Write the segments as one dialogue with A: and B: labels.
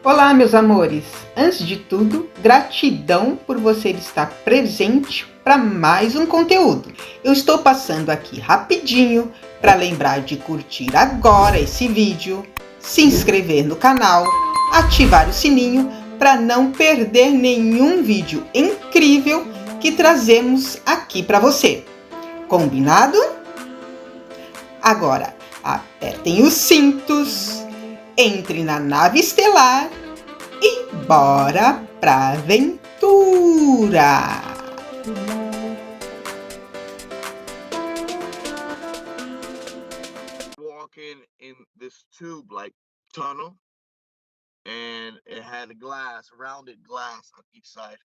A: Olá, meus amores! Antes de tudo, gratidão por você estar presente para mais um conteúdo. Eu estou passando aqui rapidinho para lembrar de curtir agora esse vídeo, se inscrever no canal, ativar o sininho para não perder nenhum vídeo incrível que trazemos aqui para você. Combinado? Agora, apertem os cintos, entre na nave estelar e bora pra aventura!
B: Walking in this tube like tunnel, and it had a glass, rounded glass on each side.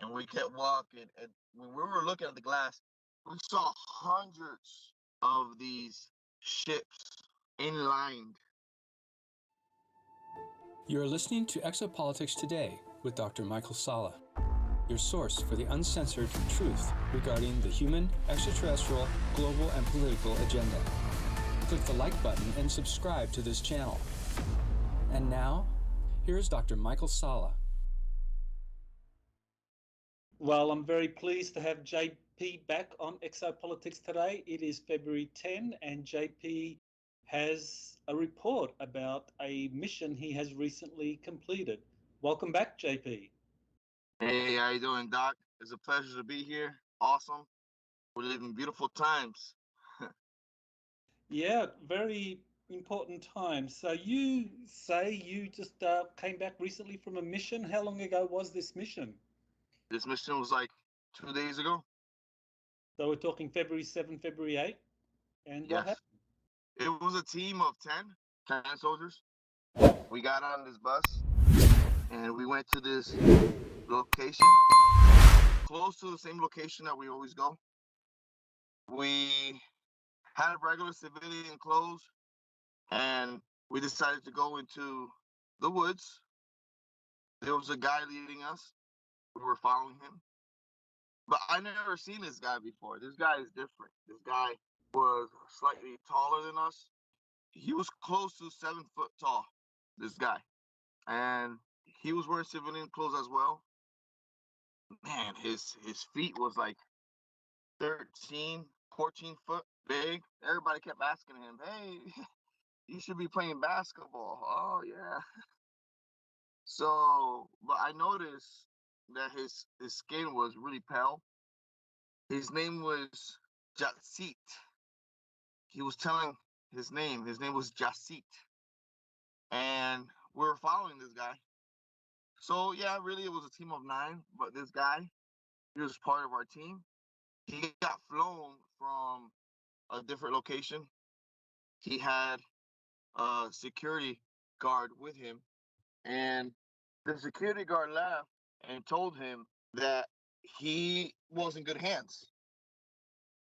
B: And we kept walking, and when we were looking at the glass, we saw hundreds of these ships inlined.
C: You are listening to Exopolitics Today with Dr. Michael Salla, your source for the uncensored truth regarding the human, extraterrestrial, global, and political agenda. Click the like button and subscribe to this channel. And now, here's Dr. Michael Salla.
D: Well, I'm very pleased to have JP back on Exopolitics today. It is February 10, and JP has a report about a mission he has recently completed. Welcome back, JP.
B: Hey, how you doing, Doc? It's a pleasure to be here. Awesome. We're living beautiful times.
D: Yeah, very important times. So you say you just came back recently from a mission. How long ago was this mission?
B: This mission was like 2 days ago.
D: So we're talking February 7, February 8. And what
B: Yes.
D: happened?
B: It was a team of 10 soldiers. We got on this bus and we went to this location, close to the same location that we always go. We had regular civilian clothes and we decided to go into the woods. There was a guy leading us. We were following him. But I never seen this guy before. This guy is different. This guy was slightly taller than us. He was close to 7 foot tall, this guy. And he was wearing civilian clothes as well. Man, his feet was like 13, 14 foot big. Everybody kept asking him, hey, you should be playing basketball. Oh, yeah. So, but I noticed that his skin was really pale. His name was Jatsit. He was telling his name. His name was Jatsit. And we were following this guy. So, yeah, really, it was a team of 9. But this guy, he was part of our team. He got flown from a different location. He had a security guard with him. And the security guard left and told him that he was in good hands.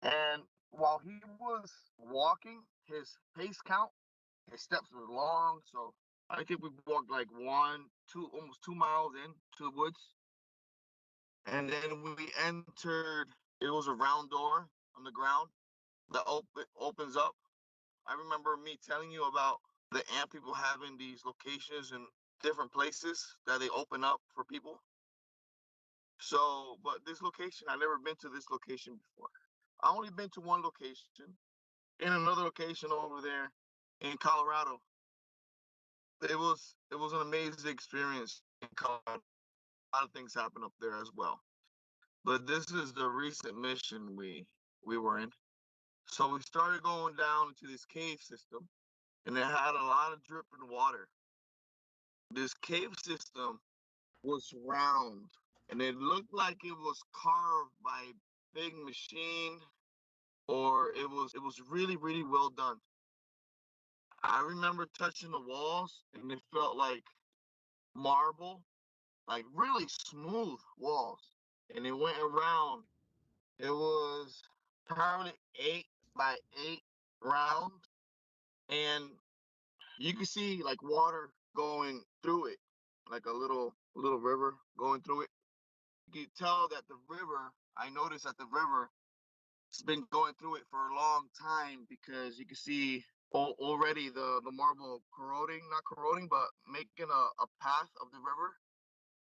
B: And while he was walking, his pace count, his steps were long. So I think we walked like almost 2 miles into the woods. And then we entered, it was a round door on the ground that opens up. I remember me telling you about the ant people having these locations in different places that they open up for people. So, but this location, I never been to this location before. I only been to one location, in another location over there in Colorado. It was an amazing experience in Colorado. A lot of things happen up there as well. But this is the recent mission we were in. So we started going down into this cave system, and it had a lot of dripping water. This cave system was round, and it looked like it was carved by a big machine, or it was really, really well done. I remember touching the walls, and it felt like marble, like really smooth walls. And it went around. It was probably 8 by 8 round, and you could see like water going through it, like a little river going through it. You could tell that the river. I noticed that the river has been going through it for a long time because you can see already the marble corroding, not corroding, but making a path of the river,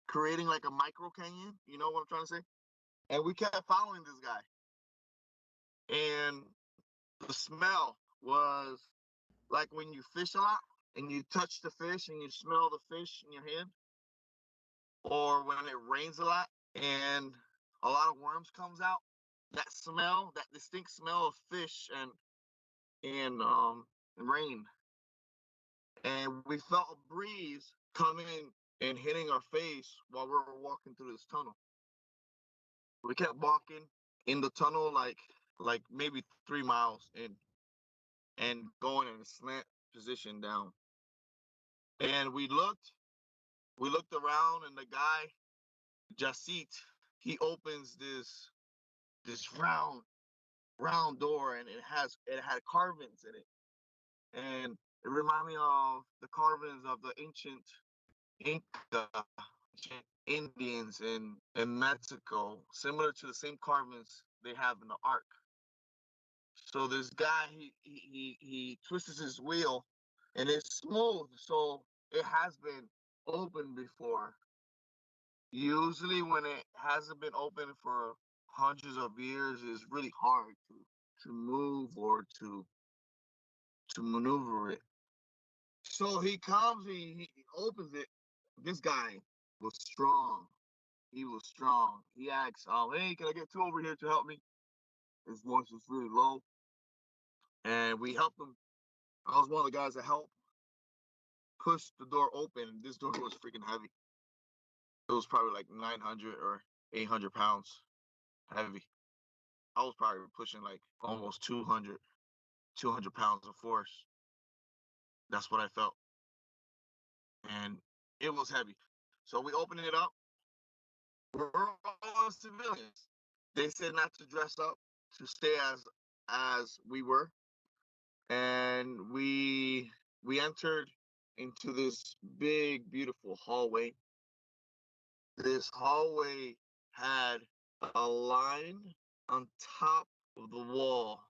B: creating like a micro canyon. You know what I'm trying to say? And we kept following this guy, and the smell was like when you fish a lot and you touch the fish and you smell the fish in your hand, or when it rains a lot and a lot of worms comes out. That smell, that distinct smell of fish and rain, and we felt a breeze coming and hitting our face while we were walking through this tunnel. We kept walking in the tunnel like maybe 3 miles in, and going in a slant position down. And we looked around, and the guy, Jasit, he opens this round door, and it had carvings in it, and it reminded me of the carvings of the ancient Inca, ancient Indians in Mexico, similar to the same carvings they have in the Ark. So this guy, he twists his wheel, and it's smooth, so it has been opened before. Usually, when it hasn't been open for hundreds of years, it's really hard to move or to maneuver it. So he comes, he opens it. This guy was strong. He was strong. He asks, hey, can I get two over here to help me? His voice was really low, and we helped him. I was one of the guys that helped push the door open. This door was freaking heavy. It was probably like 900 or 800 pounds heavy. I was probably pushing like almost 200 pounds of force. That's what I felt. And it was heavy. So we opened it up. We're all civilians. They said not to dress up, to stay as we were. And we entered into this big, beautiful hallway. This hallway had a line on top of the wall.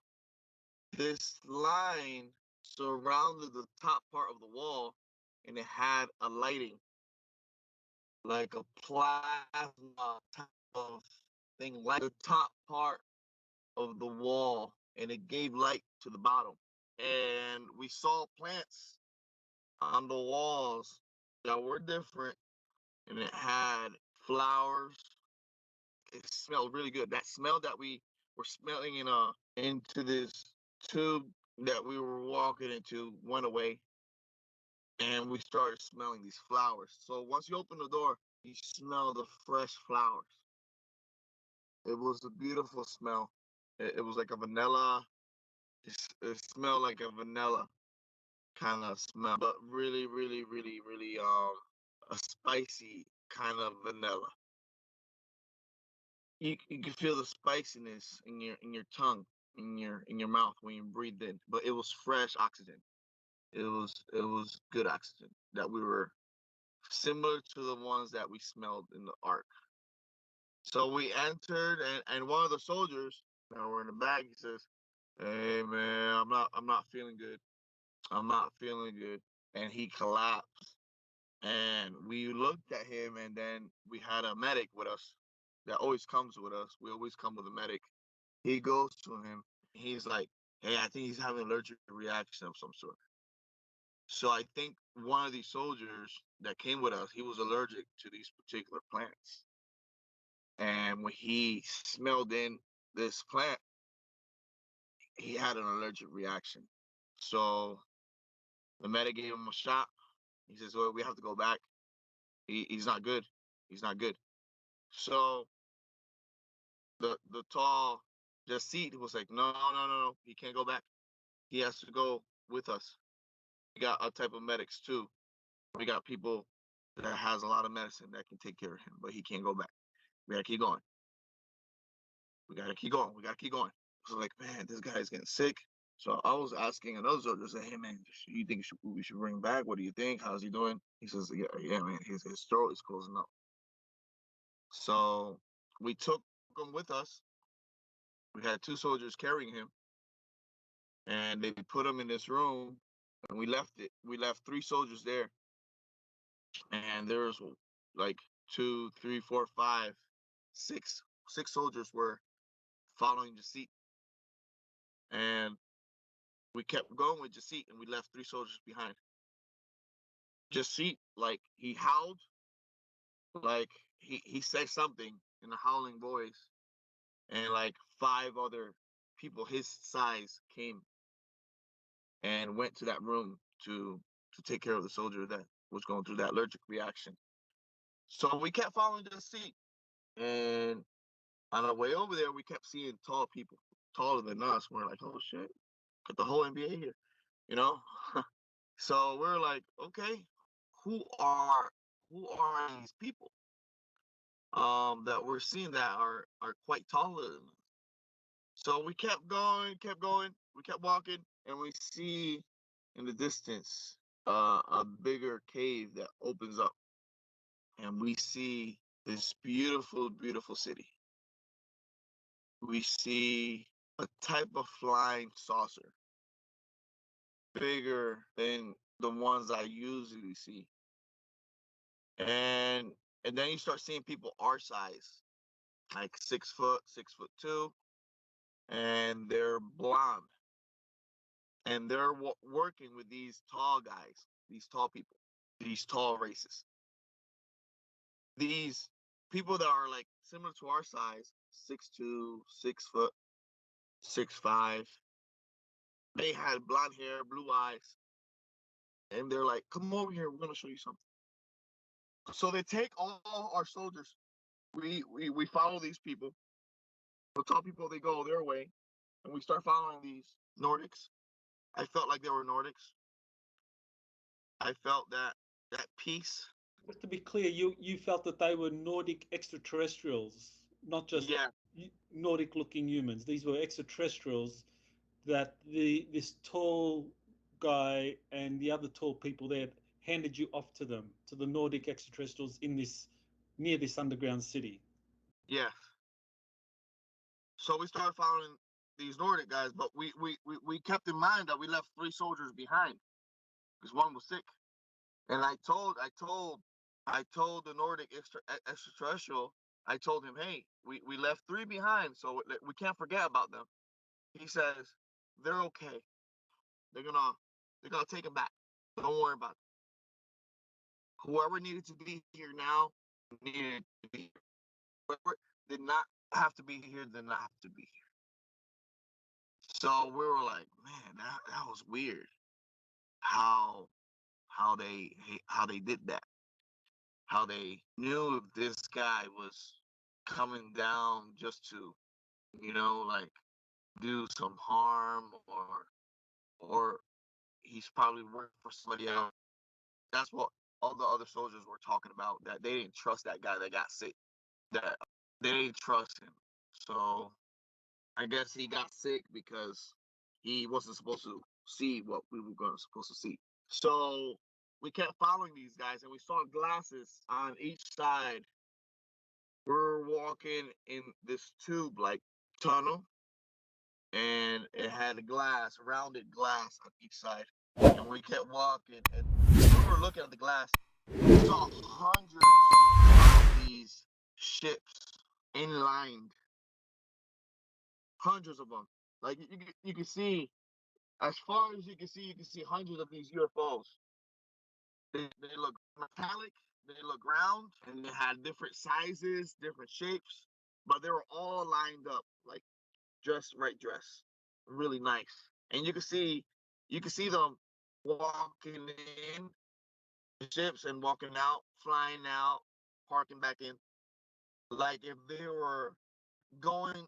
B: This line surrounded the top part of the wall, and it had a lighting, like a plasma type of thing, like the top part of the wall, and it gave light to the bottom. And we saw plants on the walls that were different, and it had flowers. It smelled really good. That smell that we were smelling into this tube that we were walking into went away, and we started smelling these flowers. So once you open the door, you smell the fresh flowers. It was a beautiful smell. It was like a vanilla. It smelled like a vanilla kind of smell, but really, really, really, really a spicy kind of vanilla. You can feel the spiciness in your tongue, in your mouth when you breathe in, but it was fresh oxygen. It was good oxygen that we were similar to the ones that we smelled in the Ark. So we entered, and one of the soldiers that were in the back, he says, "Hey man, I'm not feeling good. I'm not feeling good." And he collapsed. And we looked at him, and then we had a medic with us that always comes with us. We always come with a medic. He goes to him. He's like, "Hey, I think he's having an allergic reaction of some sort." So I think one of these soldiers that came with us, he was allergic to these particular plants. And when he smelled in this plant, he had an allergic reaction. So the medic gave him a shot. He says, "Well, we have to go back. He's not good. He's not good." So the tall Jasit was like, "No, no, no, no. He can't go back. He has to go with us. We got a type of medics too. We got people that has a lot of medicine that can take care of him, but he can't go back. We gotta keep going. We gotta keep going. We gotta keep going." So like, man, this guy's getting sick. So I was asking another soldier, say, "Hey man, you think we should bring him back? What do you think? How's he doing?" He says, "Yeah, yeah, man, his throat is closing up." So we took him with us. We had two soldiers carrying him, and they put them in this room, and we left it. We left 3 soldiers there, and there was like 2, 3, 4, 5, 6 soldiers were following Jasit, and we kept going with Jasit, and we left 3 soldiers behind. Jasit, like, he howled, like he said something in a howling voice, and like 5 other people his size came and went to that room to take care of the soldier that was going through that allergic reaction. So we kept following Jasit, and on our way over there, we kept seeing tall people, taller than us. We're like, oh shit, got the whole NBA here, you know? So we're like, okay, who are these people that we're seeing that are quite taller than us? So we kept going, we kept walking, and we see in the distance a bigger cave that opens up, and we see this beautiful, beautiful city. We see a type of flying saucer, bigger than the ones I usually see. And then you start seeing people our size, like 6 foot, 6'2", and they're blonde, and they're working with these tall guys, these tall people, these tall races. These people that are like similar to our size, 6'2", 6 foot, 6'5". They had blonde hair, blue eyes, and they're like, "Come over here, we're gonna show you something." So they take all our soldiers. We follow these people. The tall people, they go their way, and we start following these Nordics. I felt like they were Nordics. I felt that peace.
D: Just to be clear, you felt that they were Nordic extraterrestrials, not just
B: Yeah,
D: Nordic-looking humans. These were extraterrestrials that this tall guy and the other tall people there handed you off to them, to the Nordic extraterrestrials in this near this underground city.
B: yeah. So we started following these Nordic guys, but we kept in mind that we left 3 soldiers behind because one was sick. And I told the Nordic extraterrestrial, I told him, hey, we left 3 behind, so we can't forget about them. He says, they're okay. They're gonna take them back. Don't worry about it. Whoever needed to be here now needed to be here. Whoever did not have to be here did not have to be here. So we were like, man, that was weird. How they did that. How they knew this guy was coming down just to, like, do some harm, or he's probably working for somebody else. That's what all the other soldiers were talking about, that they didn't trust that guy that got sick, that they didn't trust him. So I guess he got sick because he wasn't supposed to see what we were supposed to see. So we kept following these guys, and we saw glasses on each side. We're walking in this tube like tunnel, and it had a rounded glass on each side. And we kept walking, and we were looking at the glass. We saw hundreds of these ships inlined, hundreds of them. Like you can see, as far as you can see hundreds of these UFOs. They look metallic, they look round, and they had different sizes, different shapes, but they were all lined up, like just right dress. Really nice. And you can see them walking in the ships and walking out, flying out, parking back in. Like if they were going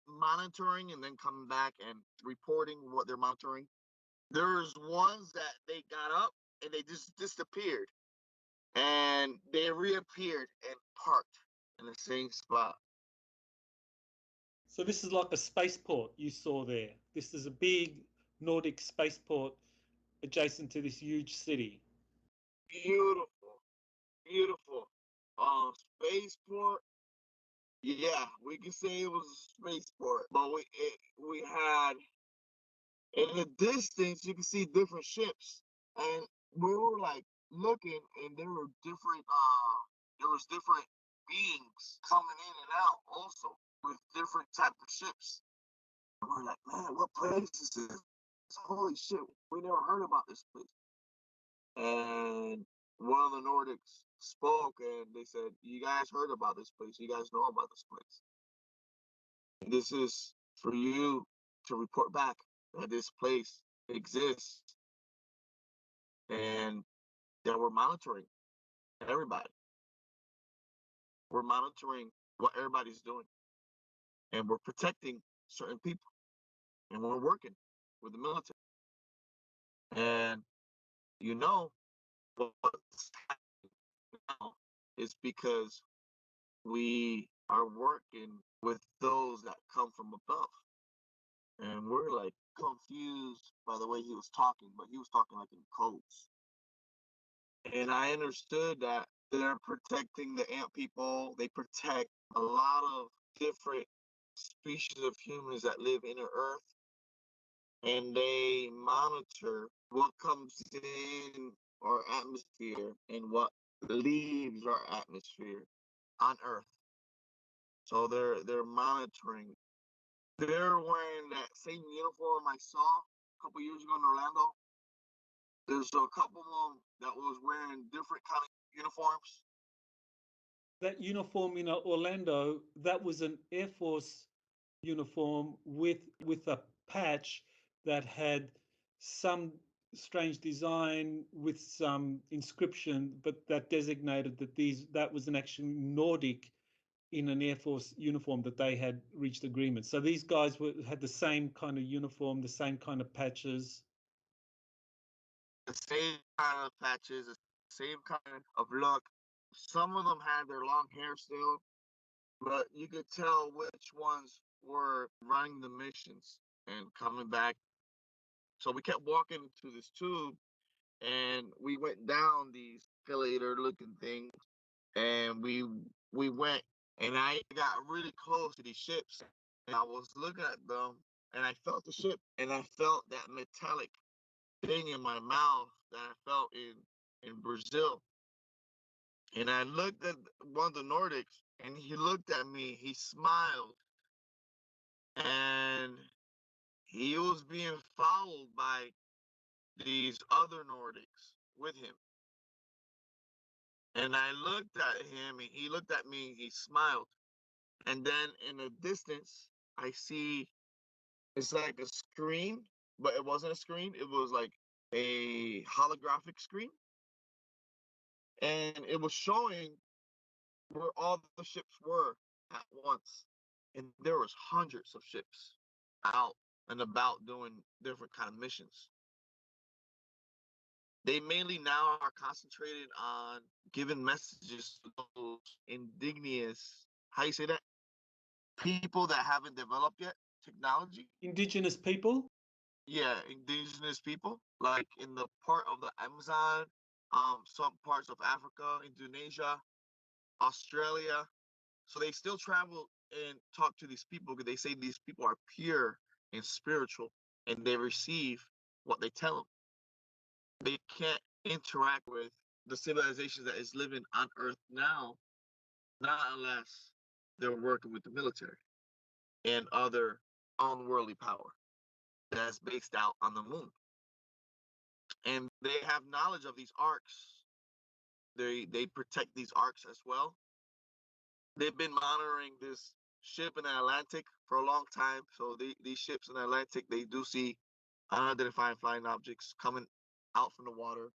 B: monitoring and then coming back and reporting what they're monitoring. There's ones that they got up and they just disappeared, and they reappeared and parked in the same spot.
D: So this is like a spaceport you saw there. This is a big Nordic spaceport adjacent to this huge city.
B: Beautiful, beautiful. Spaceport. Yeah, we can say it was a spaceport, but we had In the distance, you can see different ships, and we were like looking, and there were different. There was different beings coming in and out, also with different type of ships. And we're like, man, what place is this? Holy shit, we never heard about this place. And one of the Nordics spoke, and they said, "You guys heard about this place? You guys know about this place? This is for you to report back that this place exists, and that we're monitoring everybody. We're monitoring what everybody's doing, and we're protecting certain people, and we're working with the military. And you know what's happening now is because we are working with those that come from above." And we're like confused by the way he was talking, but he was talking like in codes. And I understood that they're protecting the ant people. They protect a lot of different species of humans that live in the earth, and they monitor what comes in our atmosphere and what leaves our atmosphere on Earth. So they're monitoring. They're wearing that same uniform I saw a couple years ago in Orlando. There's a couple of them that was wearing different kind of uniforms.
D: That uniform in Orlando, that was an Air Force uniform with a patch that had some strange design with some inscription, but that designated that was an actual Nordic in an Air Force uniform that they had reached agreement. So these guys had the same kind of uniform, the same kind of patches.
B: The same kind of patches, the same kind of look. Some of them had their long hair still, but you could tell which ones were running the missions and coming back. So we kept walking to this tube, and we went down these escalator looking things, and we went, and I got really close to these ships, and I was looking at them, and I felt the ship, and I felt that metallic thing in my mouth that I felt in Brazil. And I looked at one of the Nordics, and he looked at me, he smiled, and he was being followed by these other Nordics with him. And I looked at him, and he looked at me, he smiled. And then in the distance, I see it's like a screen, but it wasn't a screen, it was like a holographic screen. And it was showing where all the ships were at once. And there was hundreds of ships out and about doing different kind of missions. They mainly now are concentrated on giving messages to those indigenous, how you say that? People that haven't developed yet technology.
D: Indigenous people?
B: Yeah, indigenous people, like in the part of the Amazon, some parts of Africa, Indonesia, Australia. So they still travel and talk to these people because they say these people are pure and spiritual, and they receive what they tell them. They can't interact with the civilization that is living on Earth now, not unless they're working with the military and other unworldly power that's based out on the moon. And they have knowledge of these arcs. They protect these arcs as well. They've been monitoring this ship in the Atlantic for a long time. So these ships in the Atlantic, they do see unidentified flying objects coming out from the water,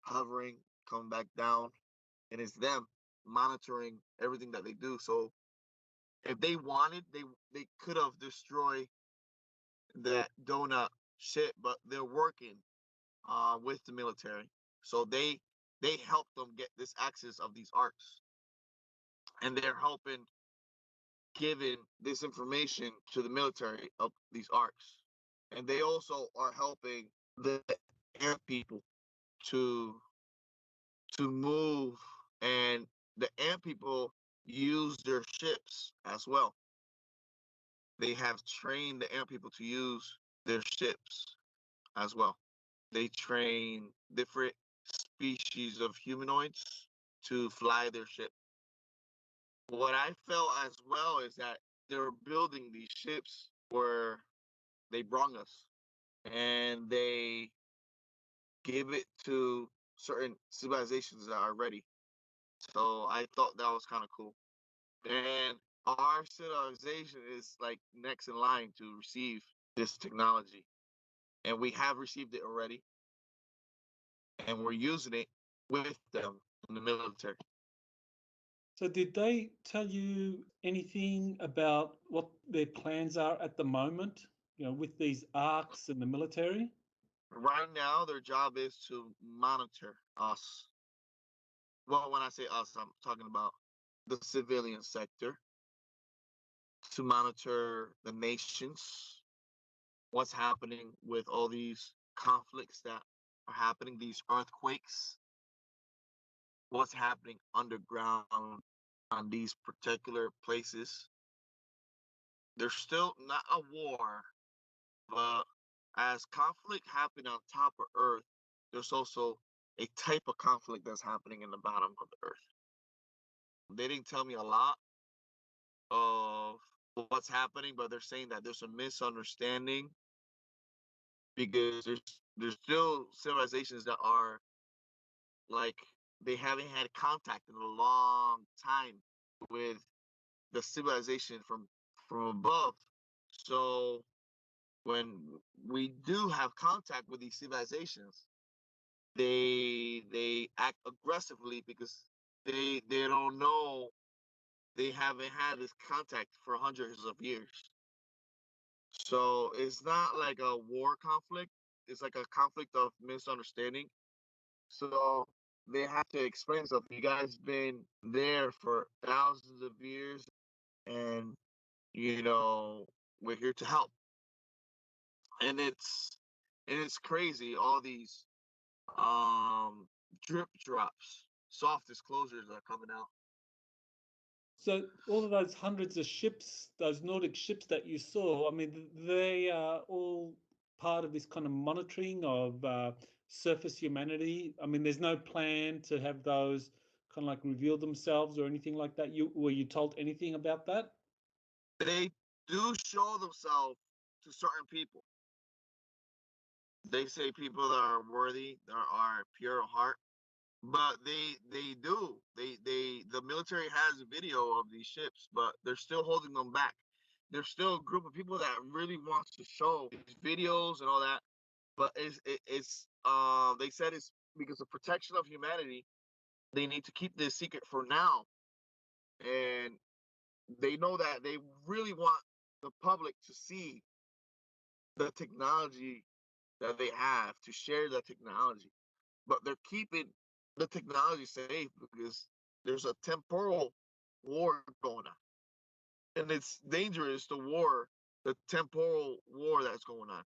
B: hovering, coming back down, and it's them monitoring everything that they do. So if they wanted, they could have destroyed that donut ship, but they're working with the military. So they help them get this access of these arcs, and they're helping giving this information to the military of these arcs. And they also are helping the ant people to move, and the ant people use their ships as well. They have trained the ant people to use their ships as well. They train different species of humanoids to fly their ship. What I felt as well is that they were building these ships where they brung us and they give it to certain civilizations that are ready. So I thought that was kind of cool. And our civilization is like next in line to receive this technology. And we have received it already. And we're using it with them in the military.
D: So did they tell you anything about what their plans are at the moment, with these arcs in the military?
B: Right now, their job is to monitor us. Well, when I say us, I'm talking about the civilian sector, to monitor the nations, what's happening with all these conflicts that are happening, these earthquakes, what's happening underground on these particular places. There's still not a war, but as conflict happening on top of Earth, there's also a type of conflict that's happening in the bottom of the Earth. They didn't tell me a lot of what's happening, but they're saying that there's a misunderstanding because there's still civilizations that are like they haven't had contact in a long time with the civilization from above. So when we do have contact with these civilizations, they act aggressively because they don't know, they haven't had this contact for hundreds of years. So it's not like a war conflict. It's like a conflict of misunderstanding. So they have to explain stuff. You guys been there for thousands of years, and you know we're here to help. And it's crazy. All these um drip drops, soft disclosures are coming out.
D: So all of those hundreds of ships, those Nordic ships that you saw, I mean, they are all part of this kind of monitoring of surface humanity. I mean, there's no plan to have those kind of like reveal themselves or anything like that. Were you told anything about that?
B: They do show themselves to certain people. They say people that are worthy, that are pure of heart. But they do. They the military has a video of these ships, but they're still holding them back. There's still a group of people that really wants to show these videos and all that, but it's they said it's because of protection of humanity. They need to keep this secret for now, and they know that they really want the public to see the technology that they have, to share the technology, but they're keeping the technology safe because there's a temporal war going on, and it's dangerous, the temporal war that's going on.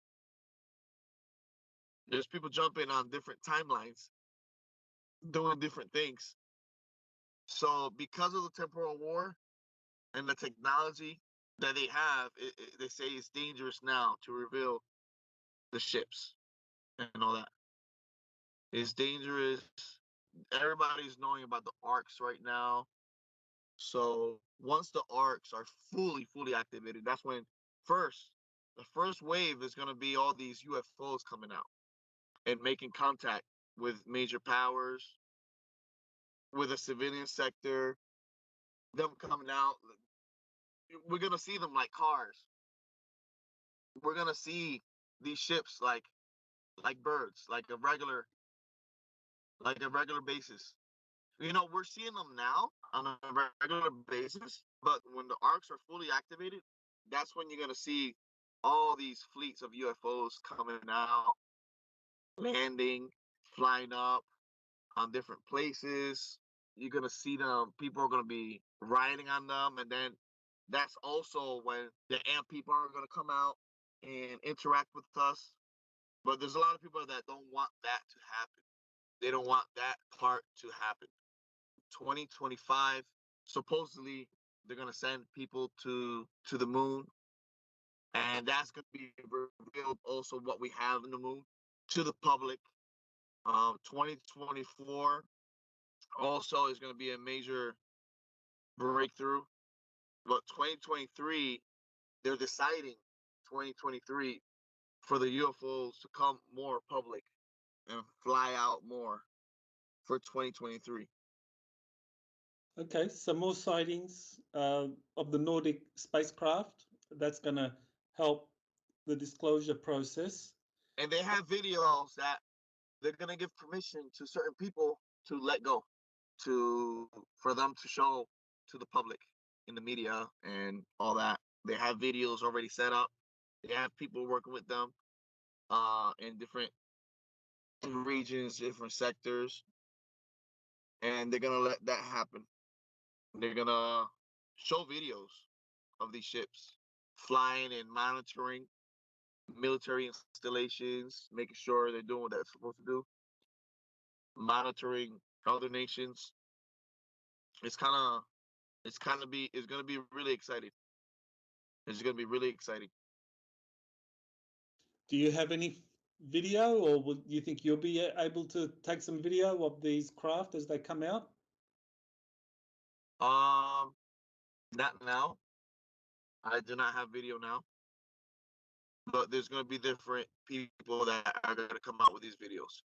B: There's people jumping on different timelines, doing different things. So because of the temporal war and the technology that they have, they say it's dangerous now to reveal the ships and all that. It's dangerous. Everybody's knowing about the arcs right now. So once the arcs are fully activated, that's when first the first wave is going to be all these UFOs coming out and making contact with major powers, with the civilian sector, them coming out. We're going to see them like cars. We're going to see these ships like birds, like a regular basis. You know, we're seeing them now on a regular basis, but when the arcs are fully activated, that's when you're gonna see all these fleets of UFOs coming out, landing, flying up on different places. You're gonna see them. People are gonna be riding on them, and then that's also when the AMP people are gonna come out and interact with us. But there's a lot of people that don't want that to happen. They don't want that part to happen. 2025, supposedly they're gonna send people to the moon, and that's going to be revealed also what we have in the moon to the public. 2024 also is going to be a major breakthrough, but 2023 they're deciding 2023 for the UFOs to come more public and fly out more for 2023.
D: Okay, so more sightings of the Nordic spacecraft. That's going to help the disclosure process.
B: And they have videos that they're going to give permission to certain people to let go, for them to show to the public in the media and all that. They have videos already set up. They have people working with them in different regions, different sectors, and they're gonna let that happen. They're gonna show videos of these ships flying and monitoring military installations, making sure they're doing what they're supposed to do, monitoring other nations. It's gonna be really exciting. It's gonna be really exciting.
D: Do you have any video, or do you think you'll be able to take some video of these craft as they come out?
B: Not now. I do not have video now, but there's gonna be different people that are gonna come out with these videos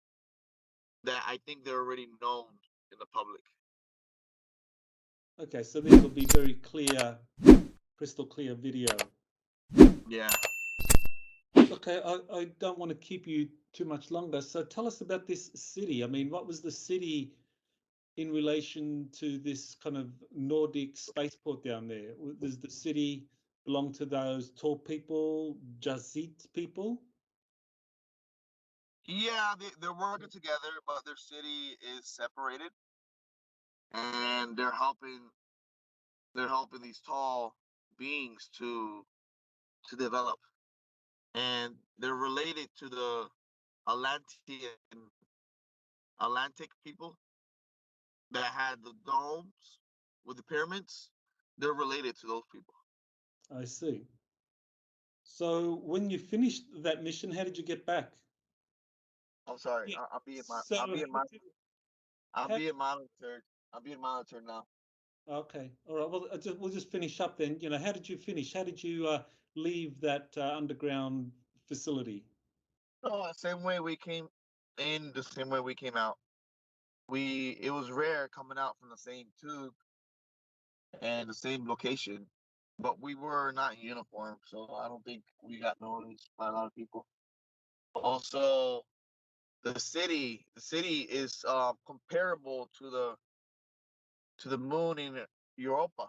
B: that I think they're already known in the public.
D: Okay, so these will be very clear, crystal clear video.
B: Yeah.
D: Okay, I don't want to keep you too much longer. So tell us about this city. I mean, what was the city in relation to this kind of Nordic spaceport down there? Does the city belong to those tall people, Jazzit people?
B: Yeah, they're working together, but their city is separated, and they're helping these tall beings to develop, and they're related to the Atlantean Atlantic people that had the domes with the pyramids. They're related to those people.
D: I see. So when you finished that mission, how did you get back?
B: I'm sorry.
D: Yeah.
B: I'll be in my.
D: So
B: I'll be in my. I'm
D: how,
B: being monitored. I'm being monitored now.
D: okay, all right. Well, we'll just finish up then. You know, how did you finish? How did you leave that underground facility?
B: No, the same way we came in, the same way we came out. It was rare coming out from the same tube and the same location, but we were not in uniform, so I don't think we got noticed by a lot of people. Also, the city is comparable to the moon in Europa.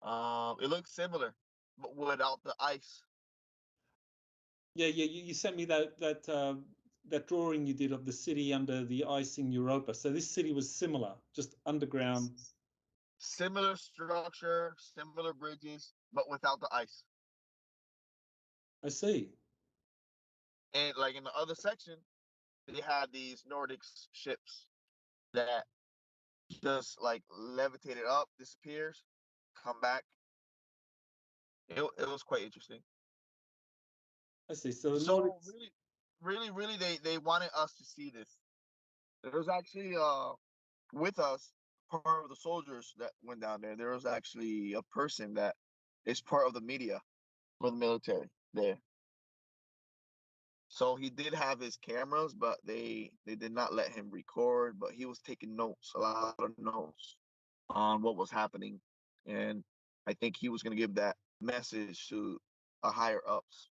B: It looks similar, but without the ice.
D: Yeah, yeah. You sent me that drawing you did of the city under the ice in Europa. So this city was similar, just underground.
B: Similar structure, similar bridges, but without the ice.
D: I see.
B: And like in the other section, they had these Nordic ships that just like levitated up, disappears, come back. It was quite interesting.
D: I see. So Nordic.
B: So really, they wanted us to see this. There was actually with us part of the soldiers that went down there. There was actually a person that is part of the media for the military there. So he did have his cameras, but they did not let him record. But he was taking notes, a lot of notes on what was happening, and I think he was going to give that message to a higher ups.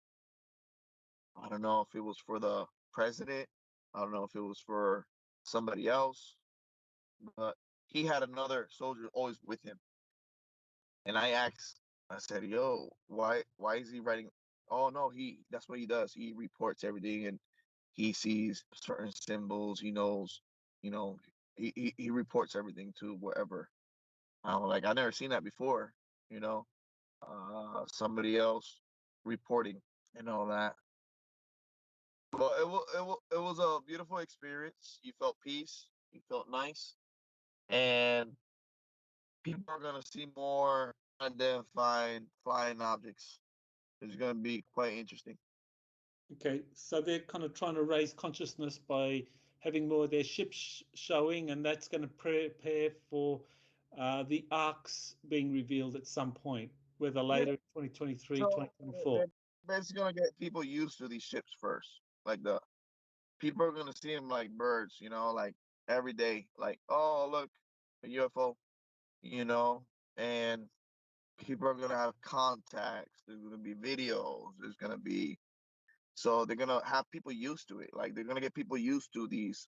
B: I don't know if it was for the president. I don't know if it was for somebody else, but he had another soldier always with him. And I said, "Yo, why is he writing? Oh no, that's what he does. He reports everything, and he sees certain symbols. He knows, you know, he reports everything to wherever." I'm like, I never seen that before. You know, somebody else reporting and all that. But it was a beautiful experience. You felt peace. You felt nice, and people are gonna see more unidentified flying objects It's going to be quite interesting.
D: Okay, so they're kind of trying to raise consciousness by having more of their ships showing, and that's going to prepare for the arcs being revealed at some point, whether later, 2023,
B: So
D: 2024.
B: it's going to get people used to these ships first. Like the people are going to see them like birds, you know, like every day. Like, oh, look, a UFO, you know, and people are going to have contacts. There's going to be videos. There's going to be, so they're going to have people used to it. Like they're going to get people used to these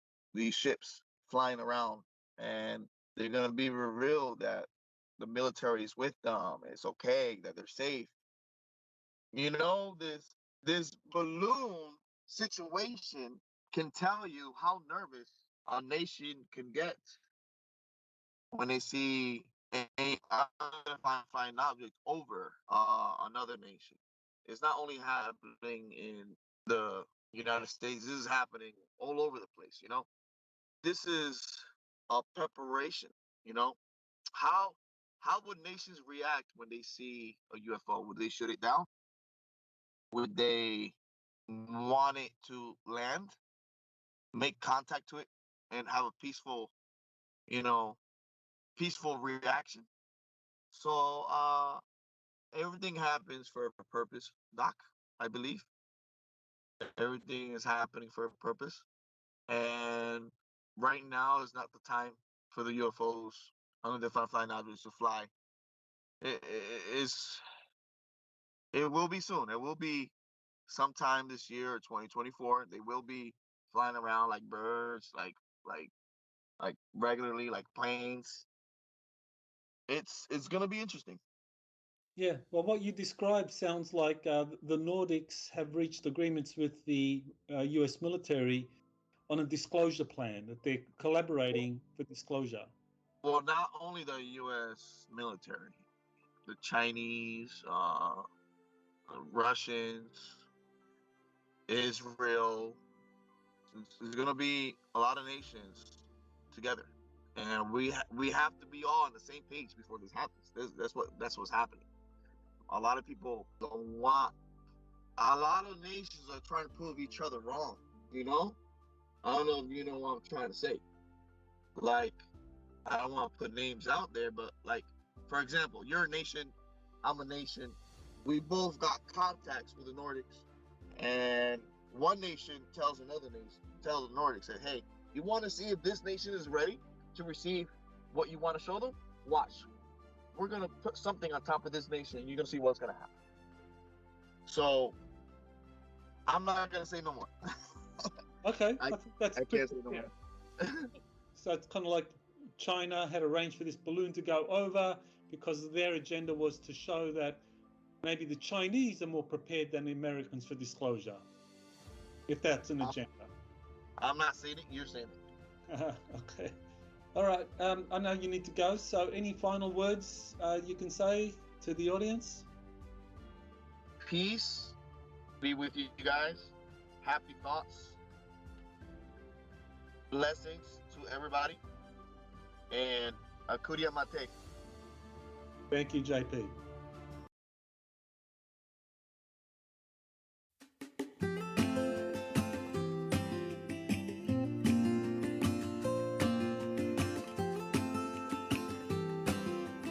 B: ships flying around, and they're going to be revealed that the military is with them. It's okay, that they're safe. You know, this balloon situation can tell you how nervous a nation can get when they see a unidentified object over another nation. It's not only happening in the United States, this is happening all over the place, you know? This is a preparation, you know? How how would nations react when they see a UFO? Would they shut it down? Would they want it to land, make contact to it, and have a peaceful, you know, peaceful reaction? So everything happens for a purpose, Doc. I believe everything is happening for a purpose, and right now is not the time for the UFOs, unidentified flying objects, to fly. It's it will be soon. It will be sometime this year or 2024. They will be flying around like birds, like like regularly, like planes. It's gonna be interesting.
D: Yeah, well, what you described sounds like the Nordics have reached agreements with the US military on a disclosure plan, that they're collaborating for disclosure.
B: Well, not only the U.S. military, the Chinese, the Russians, Israel. There's gonna be a lot of nations together, and we have to be all on the same page before this happens. That's what's happening. A lot of people don't want. A lot of nations are trying to prove each other wrong. You know, I don't know if you know what I'm trying to say. Like, I don't want to put names out there, but like, for example, you're a nation, I'm a nation. We both got contacts with the Nordics, and one nation tells another nation, tells the Nordics, say, hey, you want to see if this nation is ready to receive what you want to show them? Watch. We're going to put something on top of this nation, and you're going to see what's going to happen. So, I'm not going to say no more.
D: Okay, I think that's
B: I can't say no
D: clear.
B: more.
D: So it's kind of like China had arranged for this balloon to go over because their agenda was to show that maybe the Chinese are more prepared than the Americans for disclosure, if that's an agenda.
B: I'm not saying it, you're saying it.
D: Okay. All right. I know you need to go. So any final words you can say to the audience?
B: Peace be with you guys. Happy thoughts. Blessings to everybody. And Akuria Mate.
D: Thank you, JP.